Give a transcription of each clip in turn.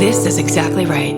This is exactly right.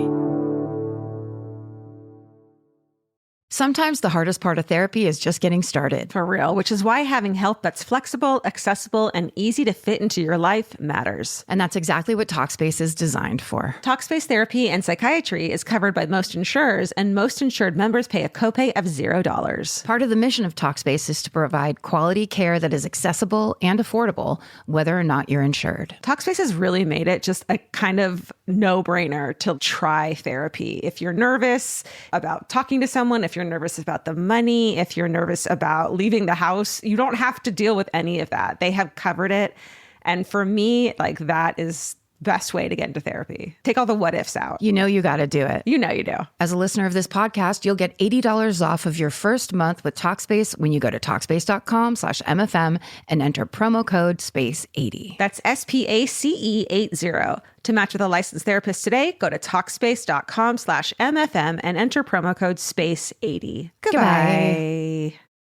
Sometimes the hardest part of therapy is just getting started. For real, which is why having help that's flexible, accessible, and easy to fit into your life matters. And that's exactly what Talkspace is designed for. Talkspace therapy and psychiatry is covered by most insurers, and most insured members pay a copay of $0. Part of the mission of Talkspace is to provide quality care that is accessible and affordable, whether or not you're insured. Talkspace has really made it just a kind of no-brainer to try therapy. If you're nervous about talking to someone, if you're nervous about the money, if you're nervous about leaving the house, you don't have to deal with any of that. They have covered it. And for me, like, that is the best way to get into therapy. Take all the what ifs out. You know you got to do it. You know you do. As a listener of this podcast, you'll get $80 off of your first month with Talkspace when you go to Talkspace.com/MFM and enter promo code SPACE80. That's SPACE80. To match with a licensed therapist today, go to Talkspace.com/MFM and enter promo code SPACE80. Goodbye.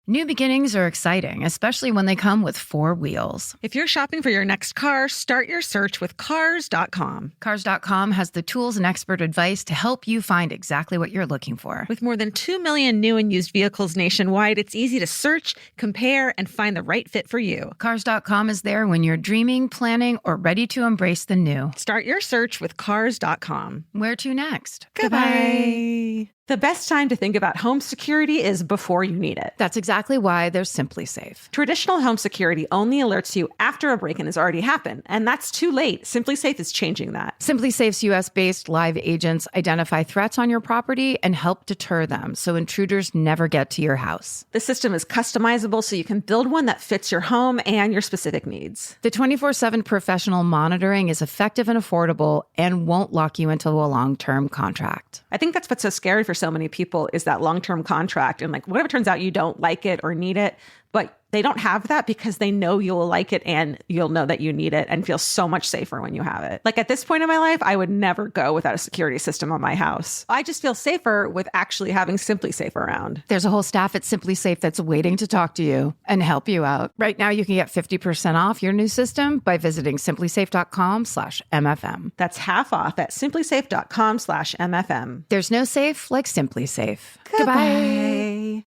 New beginnings are exciting, especially when they come with 4 wheels. If you're shopping for your next car, start your search with Cars.com. Cars.com has the tools and expert advice to help you find exactly what you're looking for. With more than 2 million new and used vehicles nationwide, it's easy to search, compare, and find the right fit for you. Cars.com is there when you're dreaming, planning, or ready to embrace the new. Start your search with Cars.com. Where to next? Goodbye. The best time to think about home security is before you need it. That's exactly why there's Simply Safe. Traditional home security only alerts you after a break-in has already happened, and that's too late. Simply Safe is changing that. Simply Safe's US-based live agents identify threats on your property and help deter them so intruders never get to your house. The system is customizable so you can build one that fits your home and your specific needs. The 24/7 professional monitoring is effective and affordable and won't lock you into a long-term contract. I think that's what's so scary for so many people is that long-term contract. And like, what if it turns out you don't like it or need it, but they don't have that because they know you'll like it and you'll know that you need it and feel so much safer when you have it. Like at this point in my life, I would never go without a security system on my house. I just feel safer with actually having Simply Safe around. There's a whole staff at Simply Safe that's waiting to talk to you and help you out. Right now, you can get 50% off your new system by visiting simplysafe.com/MFM. That's half off at simplysafe.com/MFM. There's no safe like Simply Safe. Goodbye.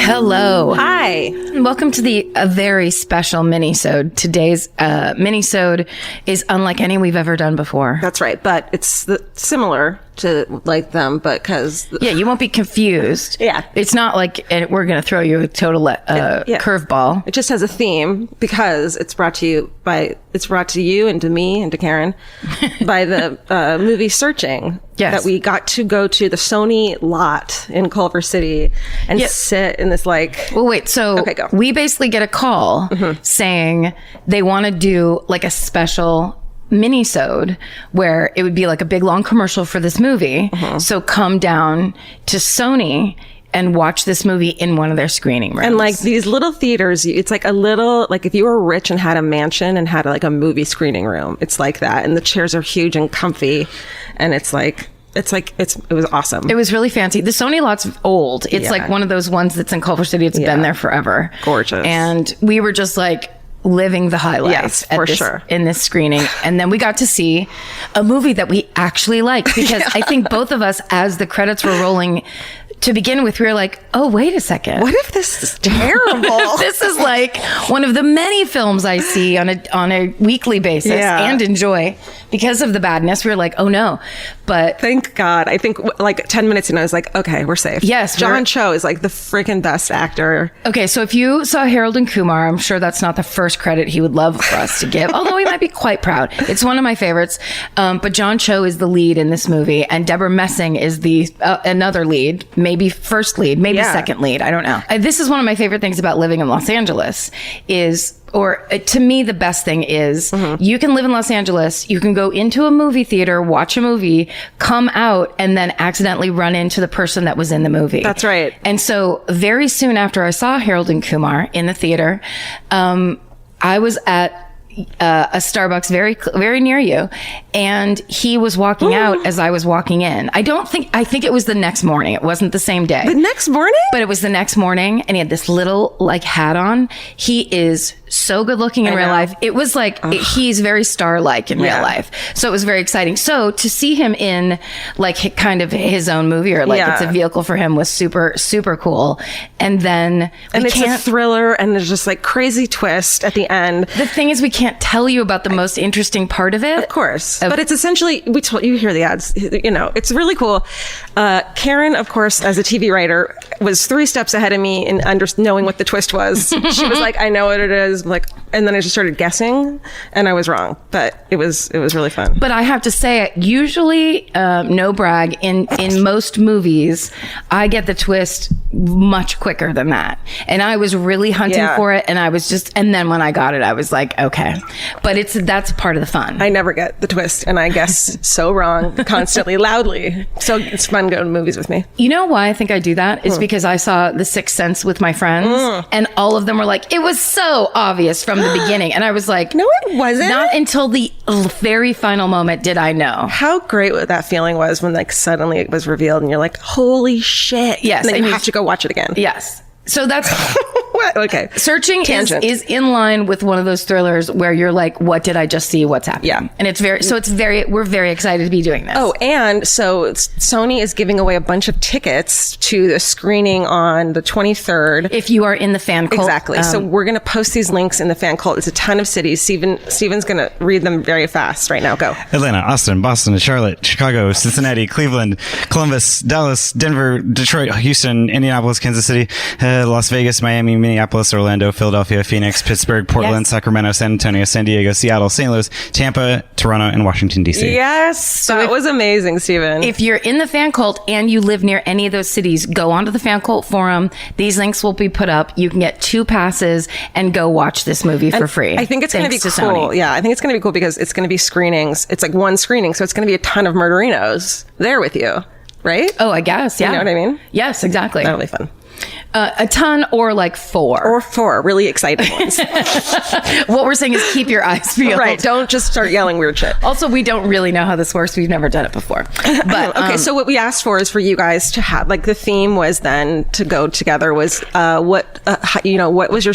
Hello. Hi. Welcome to a very special minisode. Today's minisode is unlike any we've ever done before. That's right, but it's similar to like them, but because yeah, you won't be confused. Yeah, it's not like we're going to throw you a total curveball. It just has a theme because it's brought to you and to me and to Karen by the movie Searching. Yes. That we got to go to the Sony lot in Culver City and sit in this like. Well, wait. So okay, go. We basically get a call saying they want to do like a special minisode where it would be like a big long commercial for this movie. So come down to Sony and watch this movie in one of their screening rooms. And like these little theaters, it's like a little, like if you were rich and had a mansion and had like a movie screening room, it's like that. And the chairs are huge and comfy. And it was awesome. It was really fancy. The Sony lot's old. It's like one of those ones that's in Culver City. It's been there forever. Gorgeous. And we were just like living the highlights in this screening. And then we got to see a movie that we actually liked because I think both of us, as the credits were rolling, to begin with, we were like, oh, wait a second. What if this is terrible? This is like one of the many films I see on a weekly basis and enjoy. Because of the badness, we were like, oh no. But thank God. I think like 10 minutes in, I was like, okay, we're safe. Yes. John Cho is like the freaking best actor. Okay, so if you saw Harold and Kumar, I'm sure that's not the first credit he would love for us to give, although he might be quite proud. It's one of my favorites. But John Cho is the lead in this movie, and Deborah Messing is the another lead, maybe first lead, maybe second lead. I don't know. This is one of my favorite things about living in Los Angeles to me, the best thing is you can live in Los Angeles, you can go into a movie theater, watch a movie, come out, and then accidentally run into the person that was in the movie. That's right. And so very soon after I saw Harold and Kumar in the theater, I was at a Starbucks very near you, and he was walking out as I was walking in. I think it was the next morning. It wasn't the same day. The next morning? But it was the next morning, and he had this little like hat on. He is so good looking in real life. It was like he's very star-like in real life. So it was very exciting. So to see him in like kind of his own movie, or like it's a vehicle for him, was super, super cool. And then it's a thriller, and there's just like crazy twist at the end. The thing is, we can't tell you about the most interesting part of it. Of course. But it's essentially, we told you, hear the ads, you know, it's really cool. Karen, of course, as a TV writer, was 3 steps ahead of me in knowing what the twist was. She was like, I know what it is. Like, and then I just started guessing, and I was wrong, but it was really fun. But I have to say, usually, no brag, in most movies, I get the twist much quicker than that. And I was really hunting for it, and I was just, and then when I got it, I was like, okay. But that's part of the fun. I never get the twist, and I guess so wrong constantly, loudly. So it's fun going to movies with me. You know why I think I do that? It's because I saw The Sixth Sense with my friends, and all of them were like, it was so obvious from the beginning. And I was like, no, it wasn't. Not until the very final moment did I know. How great that feeling was when like suddenly it was revealed, and you're like, holy shit. Yes. And then you have to go watch it again. Yes. So that's what? Okay. Searching is in line with one of those thrillers where you're like, what did I just see? What's happening? Yeah. And we're very excited to be doing this. Oh, and so Sony is giving away a bunch of tickets to the screening on the 23rd. If you are in the fan cult. Exactly. So we're going to post these links in the fan cult. It's a ton of cities. Steven's going to read them very fast right now. Go. Atlanta, Austin, Boston, Charlotte, Chicago, Cincinnati, Cleveland, Columbus, Dallas, Denver, Detroit, Houston, Indianapolis, Kansas City, Las Vegas, Miami, Minneapolis, Orlando, Philadelphia, Phoenix, Pittsburgh, Portland, Sacramento, San Antonio, San Diego, Seattle, St. Louis, Tampa, Toronto, and Washington, D.C. Yes. That was amazing, Steven. If you're in the fan cult and you live near any of those cities, go onto the fan cult forum. These links will be put up. You can get 2 passes and go watch this movie for free. I think it's going to be cool. Sony. Yeah, I think it's going to be cool because it's going to be screenings. It's like one screening, so it's going to be a ton of murderinos there with you, right? Oh, I guess. Yeah. You know what I mean? Yes, exactly. That'll be fun. A ton, or like 4. Or 4 really exciting ones. What we're saying is keep your eyes peeled. Right. Don't just start yelling weird shit. Also, we don't really know how this works. We've never done it before. But okay, so what we asked for is for you guys to have, like, the theme was then to go together was what was your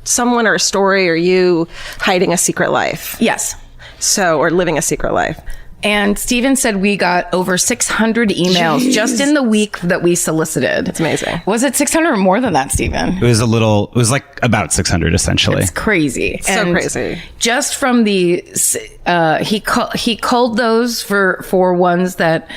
someone or a story, or you hiding a secret life? Yes. So, or living a secret life. And Steven said we got over 600 emails just in the week that we solicited. It's amazing. Was it 600 or more than that, Steven? It was like about 600 essentially. It's crazy. So crazy. Just from the, he culled those for ones that,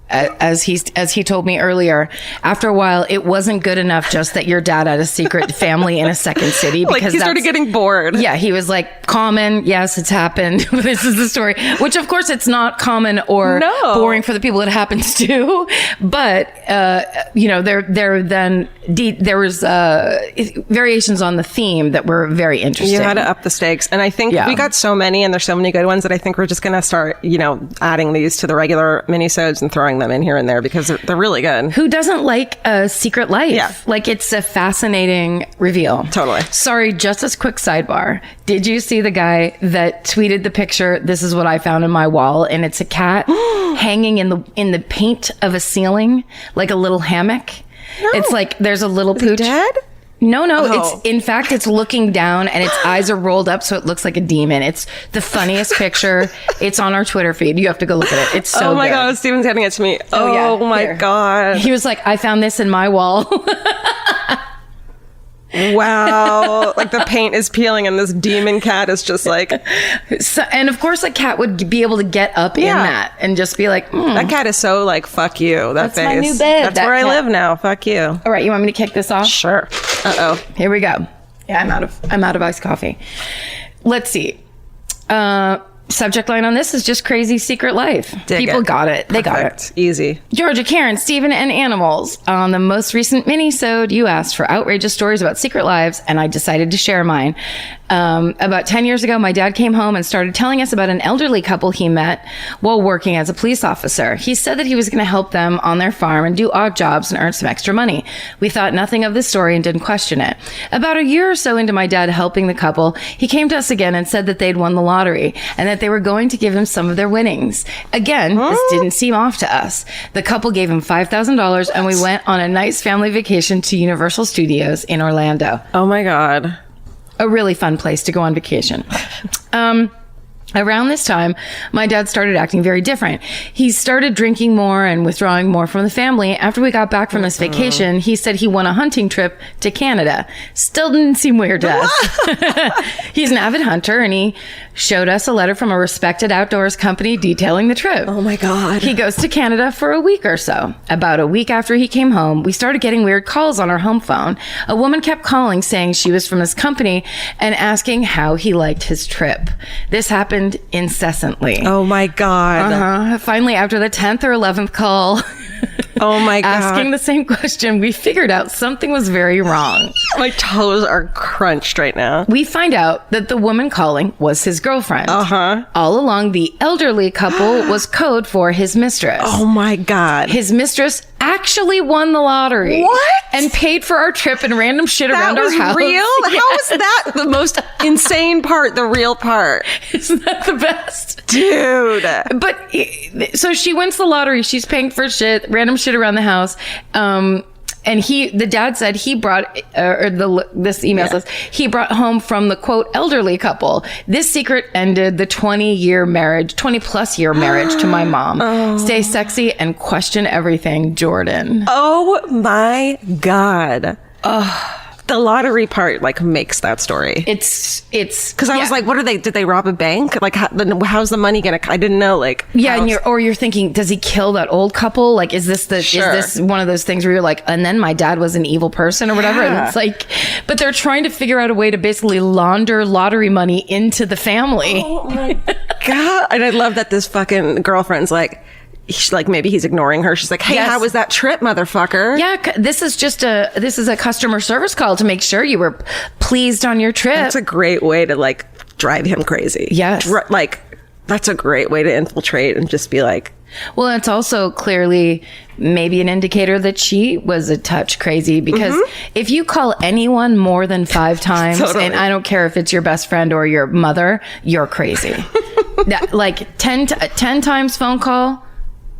as he told me earlier, after a while, it wasn't good enough just that your dad had a secret family in a second city, because like he started getting bored. Yeah, he was like, common, yes, it's happened. This is the story. Which, of course, it's not common or boring for the people it happens to. But there was variations on the theme that were very interesting. You had to up the stakes, and I think we got so many, and there's so many good ones that I think we're just going to start, adding these to the regular minisodes and throwing them in here and there because they're really good. Who doesn't like a secret life? Yeah. Like, it's a fascinating reveal. Totally. Sorry, just as quick sidebar. Did you see the guy that tweeted the picture, this is what I found in my wall, and it's a cat hanging in the paint of a ceiling, like a little hammock? No. It's like there's a little pooch. Is he dead? No. It's looking down, and its eyes are rolled up so it looks like a demon. It's the funniest picture. It's on our Twitter feed. You have to go look at it. It's so good. Oh my God, Steven's handing it to me. Oh my Here. God. He was like, I found this in my wall. Wow. Like the paint is peeling and this demon cat is just like... So, and of course a cat would be able to get up in that and just be like, That cat is so like, fuck you. That's face. My new bed. That's where I live now. Fuck you. All right, you want me to kick this off? Sure. Uh-oh. Here we go. Yeah, I'm out of iced coffee. Let's see. Subject line on this is just crazy secret life. People got it. They got it. Easy. Georgia, Karen, Stephen, and animals. On the most recent Minisode, you asked for outrageous stories about secret lives, and I decided to share mine. About 10 years ago, my dad came home and started telling us about an elderly couple he met while working as a police officer. He said that he was going to help them on their farm and do odd jobs and earn some extra money. We thought nothing of this story and didn't question it. About a year or so into my dad helping the couple, he came to us again and said that they'd won the lottery and that they were going to give him some of their winnings. Again, this didn't seem off to us. The couple gave him $5,000 and we went on a nice family vacation to Universal Studios in Orlando. Oh my God. A really fun place to go on vacation. Around this time, my dad started acting very different. He started drinking more and withdrawing more from the family. After we got back from this vacation, he said he won a hunting trip to Canada. Still didn't seem weird to us. He's an avid hunter, and he showed us a letter from a respected outdoors company detailing the trip. Oh my God. He goes to Canada for a week or so. About a week after he came home, we started getting weird calls on our home phone. A woman kept calling saying she was from his company and asking how he liked his trip. This happened incessantly. Oh my God. Finally, after the 10th or 11th call, oh my God, asking the same question, we figured out something was very wrong. My toes are crunched right now. We find out that the woman calling was his girlfriend. All along, the elderly couple was code for his mistress. Oh my God. His mistress actually won the lottery. What? And paid for our trip and random shit around our house. That was real? Yes. How is that the most insane part, the real part? Isn't that the best? Dude. But, so she wins the lottery. She's paying for shit, random shit around the house. And the dad said he brought, this email says, he brought home from the quote, elderly couple. This secret ended the 20 plus year marriage to my mom. Stay sexy and question everything, Jordan. Oh my God. The lottery part makes that story. It's because I was like, what are they? Did they rob a bank? Like, how's the money gonna? I didn't know. And you're thinking, does he kill that old couple? Is this one of those things where you're like, and then my dad was an evil person or whatever? Yeah. And it's but they're trying to figure out a way to basically launder lottery money into the family. Oh my God! And I love that this fucking girlfriend's maybe he's ignoring her. She's like, hey, Yes. How was that trip, motherfucker? Yeah, this is a customer service call to make sure you were pleased on your trip. That's a great way to drive him crazy. Yes. That's a great way to infiltrate and just be like, well, it's also clearly maybe an indicator that she was a touch crazy because if you call anyone more than 5 times, Totally. and I don't care if it's your best friend or your mother, you're crazy. 10 times phone call,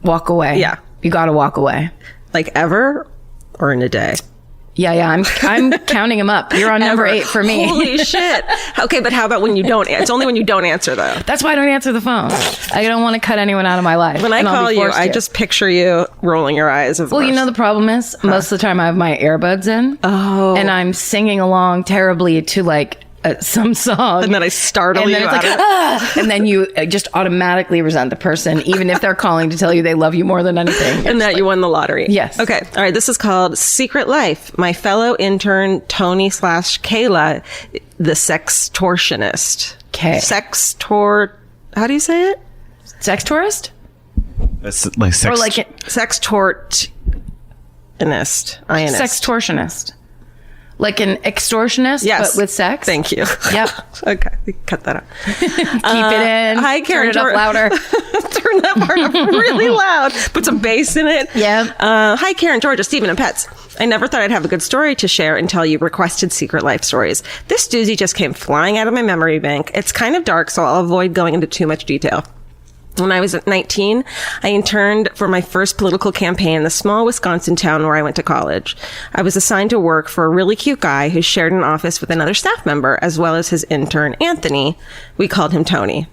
walk away. Yeah. You got to walk away. Ever or in a day? Yeah. I'm counting them up. You're on number 8 for me. Holy shit. Okay, but how about when you don't? It's only when you don't answer, though. That's why I don't answer the phone. I don't want to cut anyone out of my life. When I call you, I just picture you rolling your eyes. Well, you know the problem is most of the time I have my earbuds in. Oh. And I'm singing along terribly to some song. And then I startle and you then it's out of and then you just automatically resent the person, even if they're calling to tell you they love you more than anything. And that you won the lottery. Yes. Okay. All right. This is called Secret Life. My fellow intern, Tony / Kayla, the sextortionist. Okay. How do you say it? Sex tourist? It's like sex. Or like it, Sextortionist. INist. sextortionist. Like an extortionist, Yes. but with sex? Thank you. Yep. Okay. We cut that out. Keep it in. Hi, Karen. Turn it up louder. Turn that part up really loud. Put some bass in it. Yeah. Hi, Karen, Georgia, Stephen, and pets. I never thought I'd have a good story to share until you requested secret life stories. This doozy just came flying out of my memory bank. It's kind of dark, so I'll avoid going into too much detail. When I was 19, I interned for my first political campaign in the small Wisconsin town where I went to college. I was assigned to work for a really cute guy who shared an office with another staff member, as well as his intern, Anthony. We called him Tony.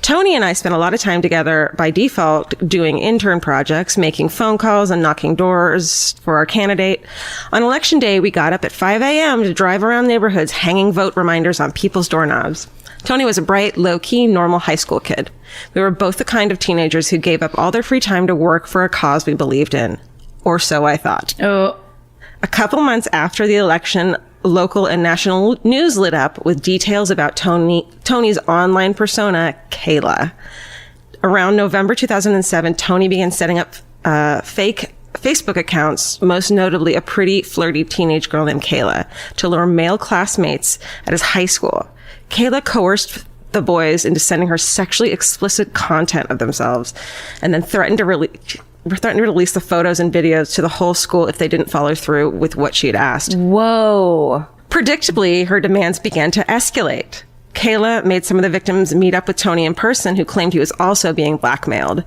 Tony and I spent a lot of time together by default doing intern projects, making phone calls and knocking doors for our candidate. On election day, we got up at 5 a.m. to drive around neighborhoods hanging vote reminders on people's doorknobs. Tony was a bright, low-key, normal high school kid. We were both the kind of teenagers who gave up all their free time to work for a cause we believed in. Or so I thought. Oh. A couple months after the election, local and national news lit up with details about Tony's online persona, Kayla. Around November 2007, Tony began setting up fake Facebook accounts, most notably a pretty flirty teenage girl named Kayla, to lure male classmates at his high school. Kayla coerced the boys into sending her sexually explicit content of themselves, and then threatened to release the photos and videos to the whole school if they didn't follow through with what she had asked. Whoa. Predictably, her demands began to escalate. Kayla made some of the victims meet up with Tony in person, who claimed he was also being blackmailed.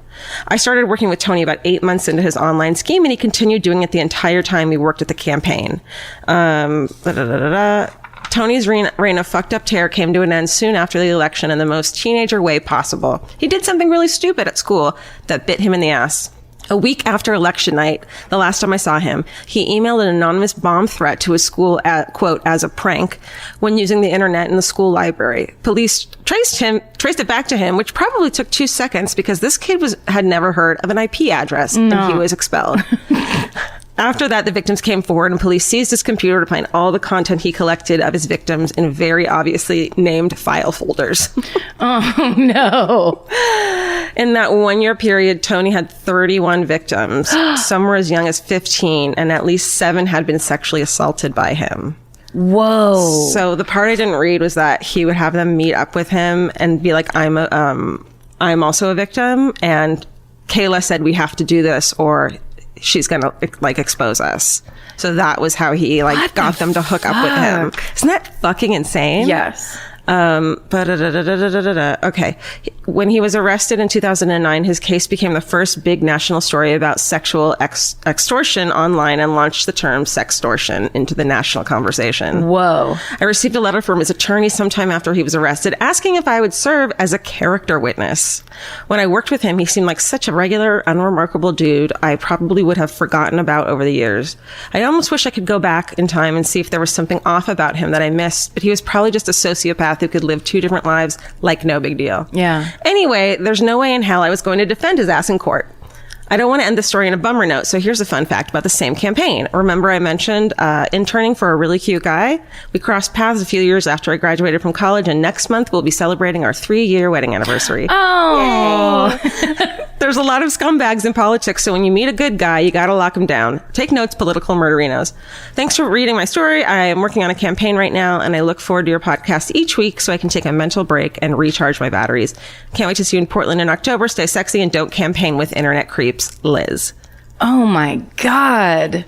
I started working with Tony about 8 months into his online scheme, and he continued doing it the entire time we worked at the campaign. Tony's reign of fucked up terror came to an end soon after the election in the most teenager way possible. He did something really stupid at school that bit him in the ass. A week after election night, the last time I saw him, he emailed an anonymous bomb threat to his school quote, as a prank when using the internet in the school library. Police traced it back to him, which probably took 2 seconds because this kid had never heard of an IP address and he was expelled. After that, the victims came forward and police seized his computer to find all the content he collected of his victims in very obviously named file folders. Oh, no. In that 1 year period, Tony had 31 victims. Some were as young as 15, and at least 7 had been sexually assaulted by him. Whoa. So the part I didn't read was that he would have them meet up with him and be like, I'm also a victim. And Kayla said, we have to do this or she's gonna like expose us. So that was how he like got them to hook up with him. Isn't that fucking insane? Yes. Okay. When he was arrested in 2009, his case became the first big national story about sexual extortion online and launched the term sextortion into the national conversation. Whoa. I received a letter from his attorney sometime after he was arrested asking if I would serve as a character witness. When I worked with him, he seemed like such a regular, unremarkable dude I probably would have forgotten about over the years. I almost wish I could go back in time and see if there was something off about him that I missed, but he was probably just a sociopath who could live 2 different lives like no big deal. Yeah. Anyway, there's no way in hell I was going to defend his ass in court. I don't want to end the story in a bummer note, so here's a fun fact about the same campaign. Remember I mentioned interning for a really cute guy? We crossed paths a few years after I graduated from college, and next month we'll be celebrating our 3-year wedding anniversary. Oh. There's a lot of scumbags in politics, so when you meet a good guy, you gotta lock him down. Take notes, political murderinos. Thanks for reading my story. I am working on a campaign right now, and I look forward to your podcast each week so I can take a mental break and recharge my batteries. Can't wait to see you in Portland in October. Stay sexy and don't campaign with internet creeps. Liz. Oh my God.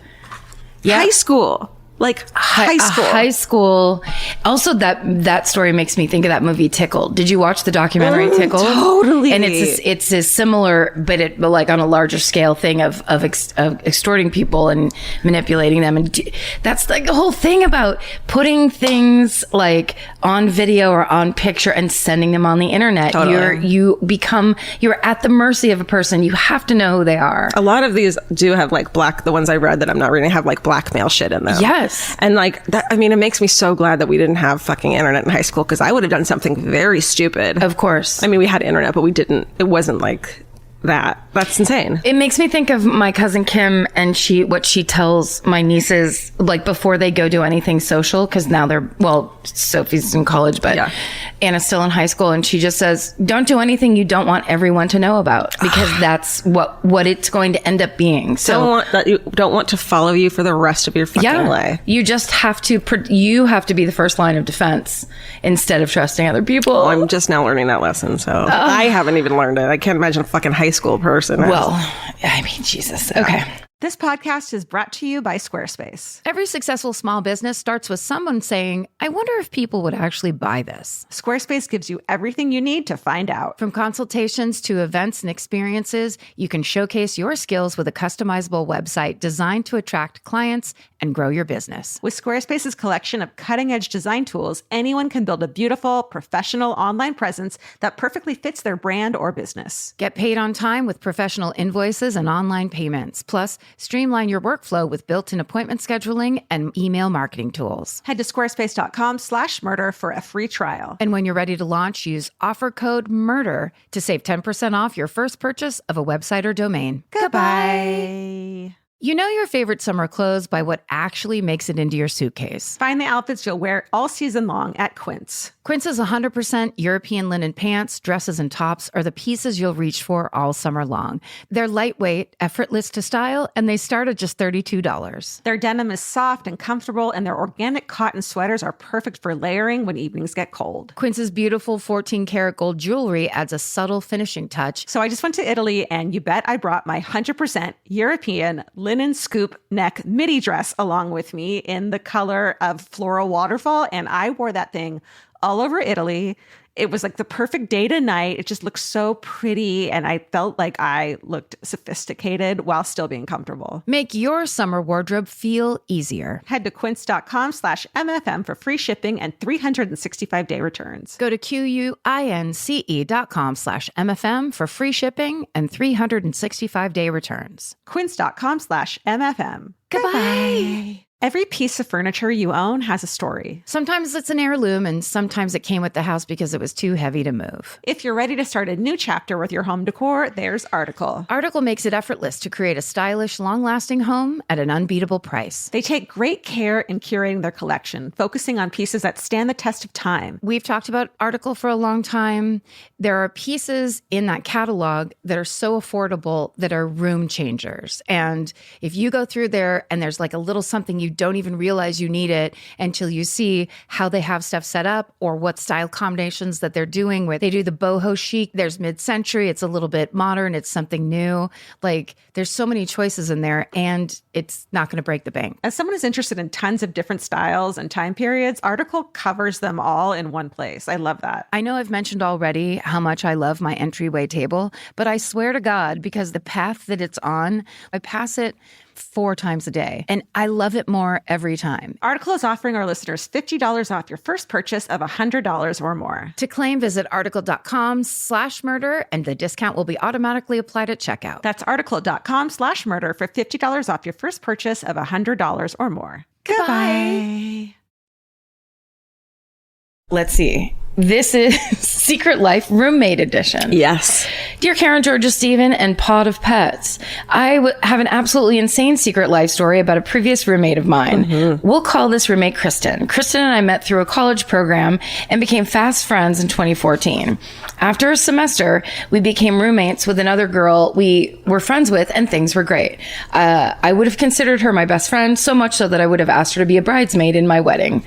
Yeah. High school. Like high school. High school. Also, that story makes me think of that movie Tickled. Did you watch the documentary Tickled? Totally. And it's a similar, but like on a larger scale thing of extorting people and manipulating them. And that's like the whole thing about putting things like on video or on picture and sending them on the internet. Totally. You're at the mercy of a person. You have to know who they are. A lot of these do have like the ones I read that I'm not reading have like blackmail shit in them. Yes. And like that, I mean, it makes me so glad that we didn't have fucking internet in high school because I would have done something very stupid. Of course. I mean, we had internet, but it wasn't like that. That's insane. It makes me think of my cousin Kim and what she tells my nieces, like before they go do anything social, because now Sophie's in college, but Anna's still in high school, and she just says, don't do anything you don't want everyone to know about, because that's what it's going to end up being. So you don't want to follow you for the rest of your fucking life. You just have to be the first line of defense instead of trusting other people. Well, I'm just now learning that lesson, so I haven't even learned it. I can't imagine a fucking high school person. Well, I mean, Jesus. Okay. This podcast is brought to you by Squarespace. Every successful small business starts with someone saying, I wonder if people would actually buy this. Squarespace gives you everything you need to find out. From consultations to events and experiences, you can showcase your skills with a customizable website designed to attract clients and grow your business. With Squarespace's collection of cutting-edge design tools, anyone can build a beautiful, professional online presence that perfectly fits their brand or business. Get paid on time with professional invoices and online payments. Plus, streamline your workflow with built-in appointment scheduling and email marketing tools. Head to squarespace.com/murder for a free trial. And when you're ready to launch, use offer code MURDER to save 10% off your first purchase of a website or domain. Goodbye. You know your favorite summer clothes by what actually makes it into your suitcase. Find the outfits you'll wear all season long at Quince. Quince's 100% European linen pants, dresses, and tops are the pieces you'll reach for all summer long. They're lightweight, effortless to style, and they start at just $32. Their denim is soft and comfortable, and their organic cotton sweaters are perfect for layering when evenings get cold. Quince's beautiful 14-karat gold jewelry adds a subtle finishing touch. So I just went to Italy, and you bet I brought my 100% European linen scoop neck midi dress along with me in the color of floral waterfall, and I wore that thing all over Italy. It was like the perfect day to night. It just looked so pretty, and I felt like I looked sophisticated while still being comfortable. Make your summer wardrobe feel easier. Head to quince.com/MFM for free shipping and 365-day returns. Go to QUINCE.com/MFM for free shipping and 365-day returns. Quince.com/MFM. Goodbye. Every piece of furniture you own has a story. Sometimes it's an heirloom, and sometimes it came with the house because it was too heavy to move. If you're ready to start a new chapter with your home decor, there's Article. Article makes it effortless to create a stylish, long-lasting home at an unbeatable price. They take great care in curating their collection, focusing on pieces that stand the test of time. We've talked about Article for a long time. There are pieces in that catalog that are so affordable that are room changers. And if you go through there and there's like a little something you don't even realize you need it until you see how they have stuff set up or what style combinations that they're doing, where they do the boho chic, there's mid-century, it's a little bit modern, it's something new. Like there's so many choices in there, and it's not going to break the bank. As someone who's interested in tons of different styles and time periods, Article covers them all in one place. I love that. I know I've mentioned already how much I love my entryway table, but I swear to God, because the path that it's on, I pass it 4 times a day, and I love it more every time. Article is offering our listeners $50 off your first purchase of $100 or more. To claim, visit article.com/murder, and the discount will be automatically applied at checkout. That's article.com/murder for $50 off your first purchase of $100 or more. Goodbye. Let's see. This is Secret Life Roommate Edition. Yes. Dear Karen, Georgia, Stephen, and Pod of Pets, I have an absolutely insane secret life story about a previous roommate of mine. Mm-hmm. We'll call this roommate Kristen. Kristen and I met through a college program and became fast friends in 2014. After a semester, we became roommates with another girl we were friends with, and things were great. I would have considered her my best friend, so much so that I would have asked her to be a bridesmaid in my wedding.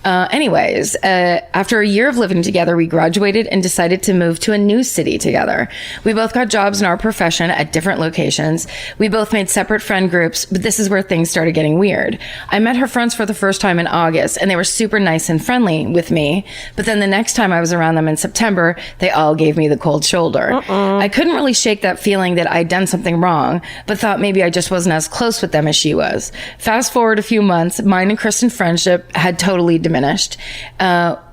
After a year of living together, we graduated and decided to move to a new city together. We both got jobs in our profession at different locations. We both made separate friend groups, but this is where things started getting weird. I met her friends for the first time in August, and they were super nice and friendly with me. But then the next time I was around them in September, they all gave me the cold shoulder. I couldn't really shake that feeling that I'd done something wrong, but thought maybe I just wasn't as close with them as she was. Fast forward a few months, mine and Kristen's friendship had totally diminished.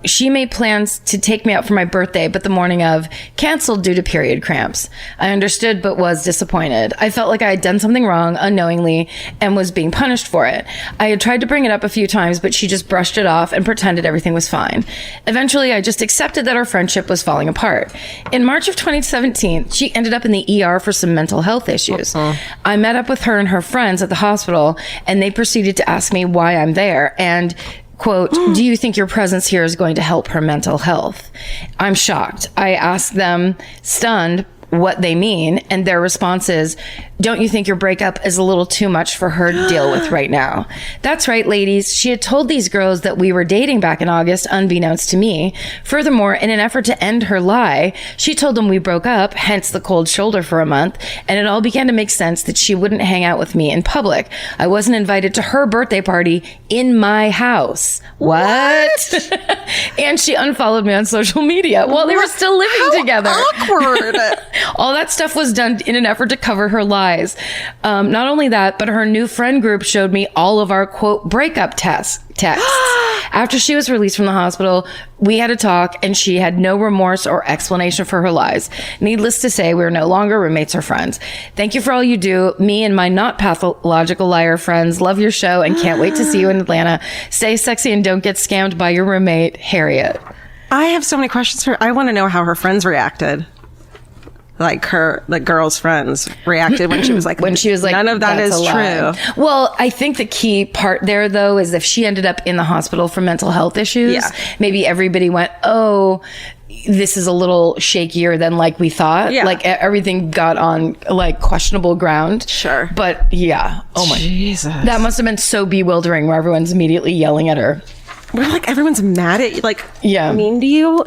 She made plans to take me out for my birthday, but the morning of, canceled due to period cramps. I understood, but was disappointed. I felt like I had done something wrong unknowingly and was being punished for it. I had tried to bring it up a few times, but she just brushed it off and pretended everything was fine. Eventually, I just accepted that our friendship was falling apart. In March of 2017, she ended up in the ER for some mental health issues. I met up with her and her friends at the hospital, and they proceeded to ask me why I'm there, and quote, do you think your presence here is going to help her mental health? I'm shocked. I asked them, stunned, what they mean, and their response is, don't you think your breakup is a little too much for her to deal with right now? That's right, ladies. She had told these girls that we were dating back in August, unbeknownst to me. Furthermore, in an effort to end her lie, she told them we broke up, hence the cold shoulder for a month, and it all began to make sense that she wouldn't hang out with me in public. I wasn't invited to her birthday party in my house. What? And she unfollowed me on social media while they were still living together. Awkward. All that stuff was done in an effort to cover her lies. Not only that, but her new friend group showed me all of our, quote, breakup texts. After she was released from the hospital, we had a talk, and she had no remorse or explanation for her lies. Needless to say, we're no longer roommates or friends. Thank you for all you do. Me and my not pathological liar friends love your show and can't wait to see you in Atlanta. Stay sexy and don't get scammed by your roommate, Harriet. I have so many questions for her. I want to know how her friends reacted. like her, the girl's friends reacted when she was like, none of that is true. Well, I think the key part there, though, is if she ended up in the hospital for mental health issues, maybe everybody went, oh, this is a little shakier than like we thought. Yeah. Like everything got on like questionable ground. Sure. But yeah. Oh my Jesus. That must have been so bewildering where everyone's immediately yelling at her. We're like, everyone's mad at you, like, mean to you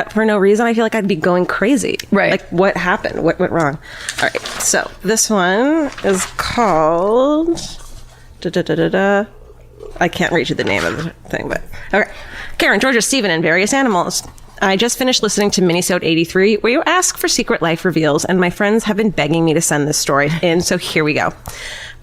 for no reason. I feel like I'd be going crazy. Right. Like, what happened? What went wrong? All right. So this one is called. I can't read you the name of the thing, but okay. Karen, Georgia, Stephen, and various animals. I just finished listening to Minisode 83, where you ask for secret life reveals, and my friends have been begging me to send this story in, so here we go.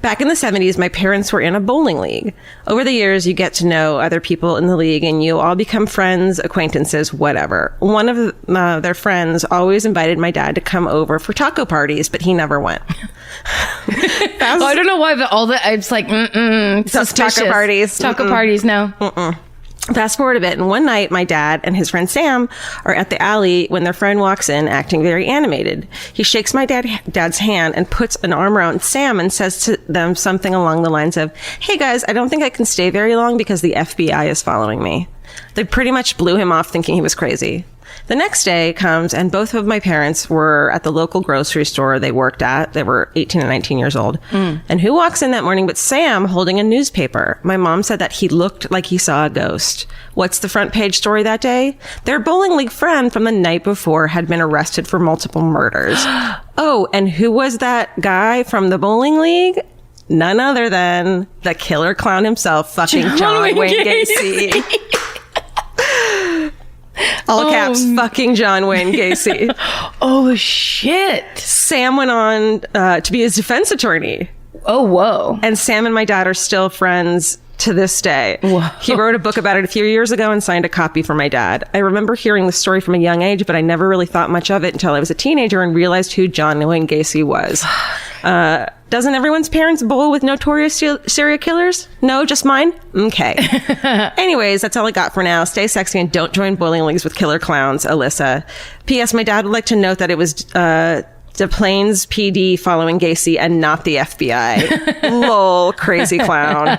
Back in the 70s, my parents were in a bowling league. Over the years, you get to know other people in the league, and you all become friends, acquaintances, whatever. One of their friends always invited my dad to come over for taco parties, but he never went. I don't know why, but it's like, suspicious. Taco parties. Taco parties, no. Fast forward a bit, and one night, my dad and his friend Sam are at the alley when their friend walks in, acting very animated. He shakes my dad's hand and puts an arm around Sam and says to them something along the lines of, "Hey guys, I don't think I can stay very long because the FBI is following me." They pretty much blew him off thinking he was crazy. The next day comes, and both of my parents were at the local grocery store they worked at. They were 18 and 19 years old. And who walks in that morning but Sam holding a newspaper? My mom said that he looked like he saw a ghost. What's the front page story that day? Their bowling league friend from the night before had been arrested for multiple murders. Oh, and who was that guy from the bowling league? None other than the killer clown himself, fucking John Wayne Gacy. All caps, fucking John Wayne Gacy. Oh, shit. Sam went on to be his defense attorney. Oh, whoa. And Sam and my dad are still friends to this day. Whoa. He wrote a book about it a few years ago and signed a copy for my dad. I remember hearing the story from a young age, but I never really thought much of it until I was a teenager and realized who John Wayne Gacy was. Doesn't everyone's parents bowl with notorious serial killers? No, just mine? Okay. Anyways, that's all I got for now. Stay sexy and don't join bowling leagues with killer clowns, Alyssa. P.S. My dad would like to note that it was Des Plaines PD following Gacy and not the FBI. Lol, crazy clown.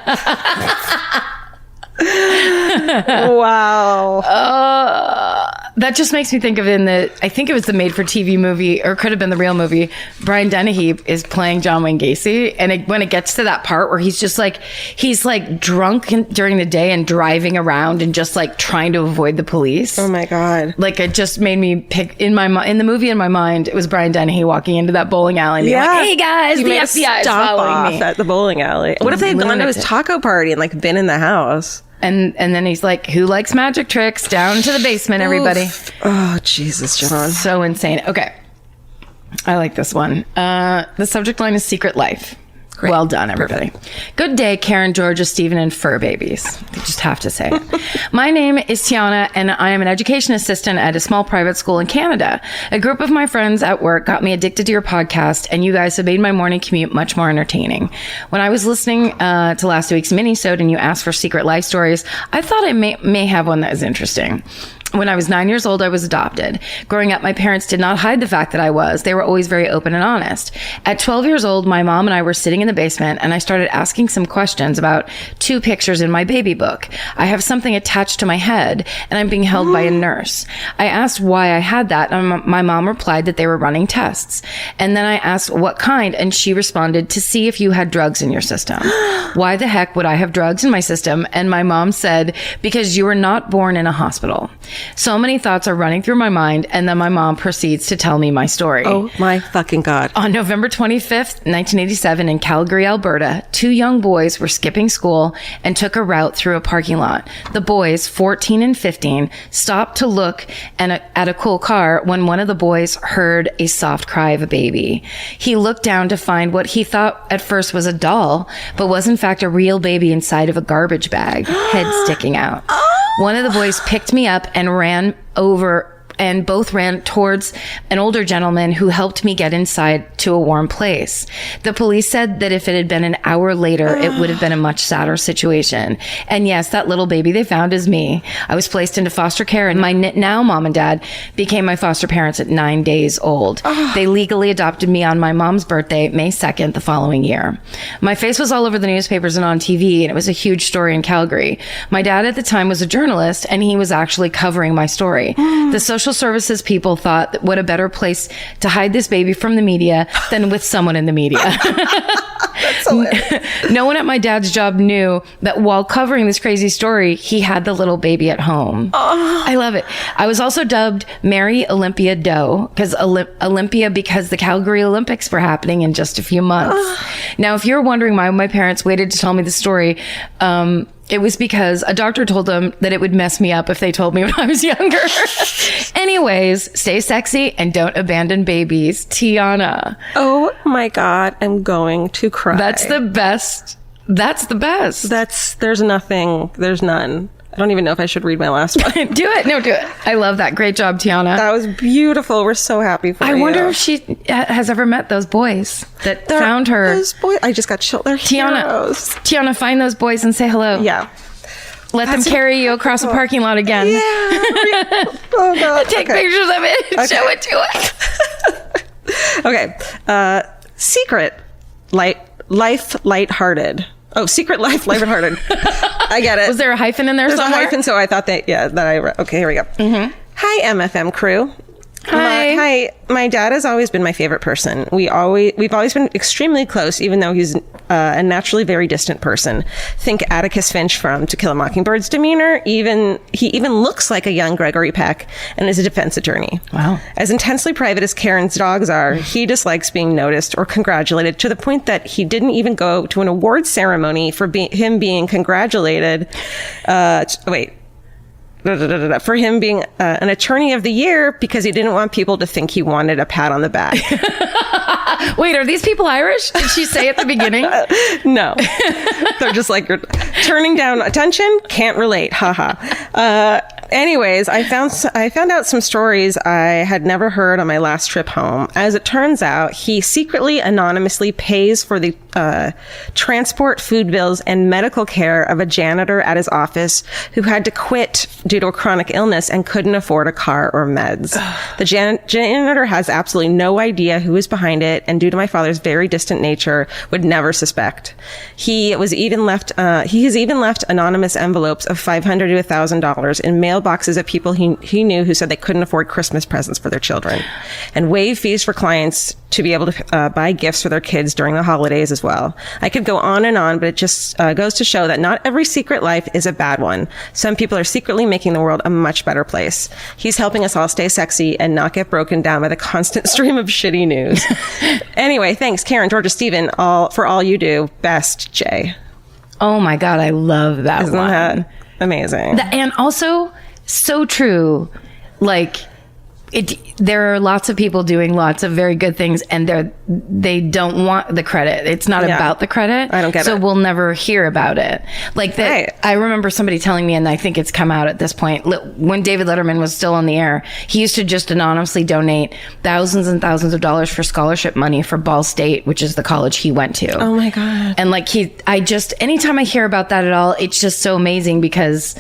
Wow. That just makes me think of I think it was the made-for-TV movie, or could have been the real movie. Brian Dennehy is playing John Wayne Gacy, and when it gets to that part where he's drunk during the day and driving around and just like trying to avoid the police. Oh my God! Like it just made me pick in the movie in my mind. It was Brian Dennehy walking into that bowling alley and being like, "Hey guys, the FBI is following me." At the bowling alley. What if they had gone to his taco party and like been in the house? And then he's like, "Who likes magic tricks? Down to the basement, everybody." Oof. Oh, Jesus, John. So insane. Okay. I like this one. The subject line is Secret Life. Great. Well done, everybody. Perfect. Good day, Karen, Georgia, Stephen, and fur babies. You just have to say it. My name is Tiana, and I am an education assistant at a small private school in Canada. A group of my friends at work got me addicted to your podcast, and you guys have made my morning commute much more entertaining. When I was listening to last week's Minisode and you asked for secret life stories, I thought I may have one that was interesting. When I was 9 years old, I was adopted. Growing up, my parents did not hide the fact that I was. They were always very open and honest. At 12 years old, my mom and I were sitting in the basement, and I started asking some questions about 2 pictures in my baby book. I have something attached to my head, and I'm being held by a nurse. I asked why I had that, and my mom replied that they were running tests. And then I asked what kind, and she responded, to see if you had drugs in your system. Why the heck would I have drugs in my system? And my mom said, because you were not born in a hospital. So many thoughts are running through my mind, and then my mom proceeds to tell me my story. Oh my fucking God. On November 25th, 1987, in Calgary, Alberta, 2 young boys were skipping school and took a route through a parking lot. The boys, 14 and 15, stopped to look at a cool car when one of the boys heard a soft cry of a baby. He looked down to find what he thought at first was a doll, but was in fact a real baby inside of a garbage bag, head sticking out. One of the boys picked me up and ran over and both ran towards an older gentleman who helped me get inside to a warm place. The police said that if it had been an hour later, it would have been a much sadder situation. And yes, that little baby they found is me. I was placed into foster care, and my now mom and dad became my foster parents at 9 days old. They legally adopted me on my mom's birthday, May 2nd, the following year. My face was all over the newspapers and on TV, and it was a huge story in Calgary. My dad at the time was a journalist, and he was actually covering my story. The social services people thought that what a better place to hide this baby from the media than with someone in the media. No one at my dad's job knew that while covering this crazy story, he had the little baby at home. I love it. I was also dubbed Mary Olympia Doe because the Calgary Olympics were happening in just a few months. Now, if you're wondering why my parents waited to tell me the story, it was because a doctor told them that it would mess me up if they told me when I was younger. Anyways, stay sexy and don't abandon babies. Tiana. Oh my God, I'm going to cry. That's the best. That's the best. There's none. I don't even know if I should read my last one. Do it. No, do it. I love that. Great job, Tiana. That was beautiful. We're so happy for you. I wonder if she has ever met those boys that found her. Those boys. I just got chilled. They're heroes. Tiana, find those boys and say hello. Yeah. Let them carry you across a parking lot again. Yeah. Oh, God. Take pictures of it and show it to us. Okay. Secret. Lighthearted. Oh, Secret Life, Lighthearted. I get it. Was there a hyphen in there There's somewhere? a hyphen, so I thought that I read. Okay, here we go. Mm-hmm. Hi, MFM crew. Hi. Hi. My dad has always been my favorite person. We've always been extremely close, even though he's a naturally very distant person. Think Atticus Finch from To Kill a Mockingbird's demeanor. He even looks like a young Gregory Peck and is a defense attorney. Wow. As intensely private as Karen's dogs are, he dislikes being noticed or congratulated to the point that he didn't even go to an award ceremony for him being congratulated. For him being an attorney of the year because he didn't want people to think he wanted a pat on the back. Wait, are these people Irish? Did she say at the beginning? No. They're just like, you're turning down attention? Can't relate. Haha. Anyways, I found out some stories I had never heard on my last trip home. As it turns out, he secretly anonymously pays for the transport, food bills, and medical care of a janitor at his office who had to quit due to a chronic illness and couldn't afford a car or meds. The janitor has absolutely no idea who is behind it, and due to my father's very distant nature, would never suspect. He has even left anonymous envelopes of $500 to $1,000 in mailboxes of people he knew who said they couldn't afford Christmas presents for their children, and waived fees for clients to be able to buy gifts for their kids during the holidays as well. I could go on, but it just goes to show that not every secret life is a bad one. Some people are secretly making the world a much better place. He's helping us all stay sexy and not get broken down by the constant stream of shitty news. Anyway, thanks, Karen, Georgia, Stephen, for all you do. Best, Jay. Oh my God, I love that Isn't one. that amazing? And also, so true. Like, there are lots of people doing lots of very good things, and they don't want the credit. It's not about the credit. I don't get it. So we'll never hear about it. Like that. Right. I remember somebody telling me, and I think it's come out at this point, when David Letterman was still on the air, he used to just anonymously donate thousands and thousands of dollars for scholarship money for Ball State, which is the college he went to. Oh my God. And like anytime I hear about that at all, it's just so amazing because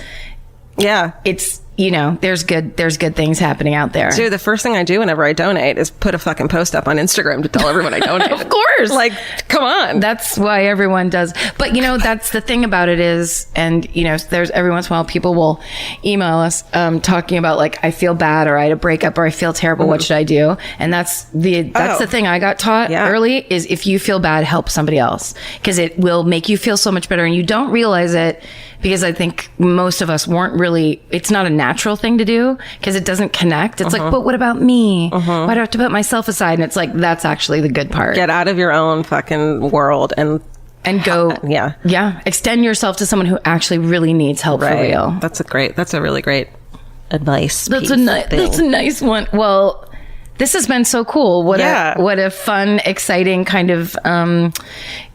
it's, there's good things happening out there. Dude, the first thing I do whenever I donate is put a fucking post up on Instagram to tell everyone I donate. Of course. Like, come on. That's why everyone does. But, that's the thing about it is, and, there's every once in a while people will email us talking about like, I feel bad or I had a breakup or I feel terrible. What should I do? And that's the thing I got taught early is if you feel bad, help somebody else because it will make you feel so much better. And you don't realize it because I think most of us it's not a natural thing to do because it doesn't connect. It's like, but what about me? Why do I have to put myself aside? And it's like, that's actually the good part. Get out of your own fucking world and go. Extend yourself to someone who actually really needs help for real. That's a really great advice. That's a nice one. Well, This has been so cool. What a fun, exciting kind of,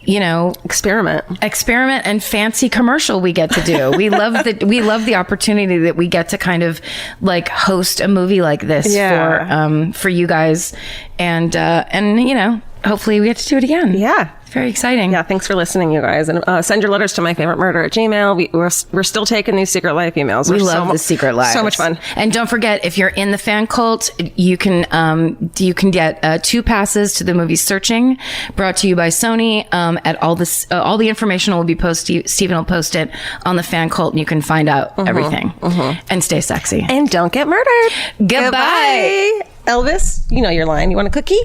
experiment and fancy commercial we get to do. We love the opportunity that we get to kind of like host a movie like this for you guys, and hopefully we get to do it again. Yeah. Very exciting. Yeah, thanks for listening, you guys. And send your letters to myfavoritemurder@gmail.com. We're still taking these Secret Life emails. We love the Secret Lives. So much fun. And don't forget, if you're in the fan cult, you can get 2 passes to the movie Searching, brought to you by Sony. At all the information will be posted. Stephen will post it on the fan cult, and you can find out everything. And stay sexy. And don't get murdered. Goodbye. Elvis, you know your line. You want a cookie?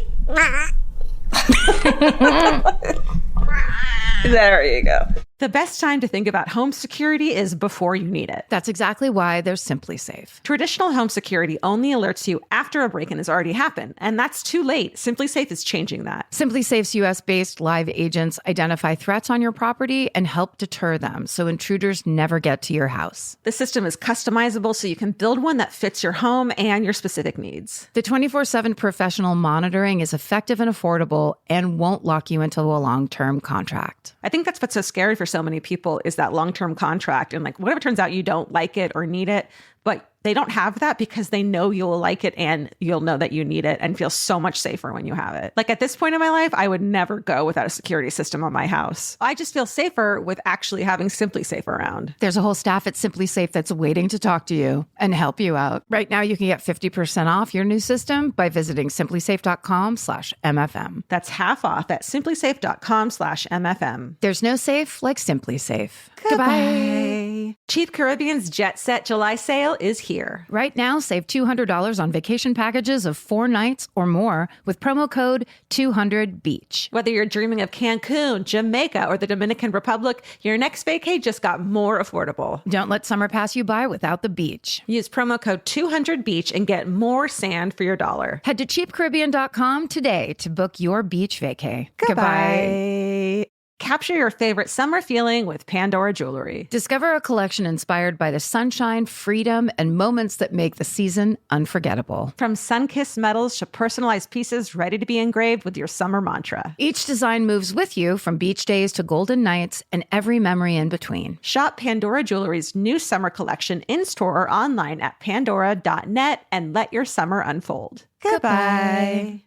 There you go. The best time to think about home security is before you need it. That's exactly why they're Simply Safe. Traditional home security only alerts you after a break-in has already happened, and that's too late. Simply Safe is changing that. Simply Safe's US-based live agents identify threats on your property and help deter them so intruders never get to your house. The system is customizable so you can build one that fits your home and your specific needs. The 24/7 professional monitoring is effective and affordable and won't lock you into a long-term contract. I think that's what's so scary for so many people is that long-term contract. And like, whatever turns out you don't like it or need it, but they don't have that because they know you'll like it and you'll know that you need it and feel so much safer when you have it. Like at this point in my life, I would never go without a security system on my house. I just feel safer with actually having Simply Safe around. There's a whole staff at Simply Safe that's waiting to talk to you and help you out. Right now, you can get 50% off your new system by visiting simplysafe.com/MFM. That's half off at simplysafe.com/MFM. There's no safe like Simply Safe. Goodbye. Cheap Caribbean's Jet Set July sale is here. Right now, save $200 on vacation packages of 4 nights or more with promo code 200BEACH. Whether you're dreaming of Cancun, Jamaica, or the Dominican Republic, your next vacay just got more affordable. Don't let summer pass you by without the beach. Use promo code 200BEACH and get more sand for your dollar. Head to cheapcaribbean.com today to book your beach vacay. Goodbye. Capture your favorite summer feeling with Pandora Jewelry. Discover a collection inspired by the sunshine, freedom, and moments that make the season unforgettable. From sun-kissed metals to personalized pieces ready to be engraved with your summer mantra. Each design moves with you from beach days to golden nights and every memory in between. Shop Pandora Jewelry's new summer collection in-store or online at pandora.net and let your summer unfold. Goodbye.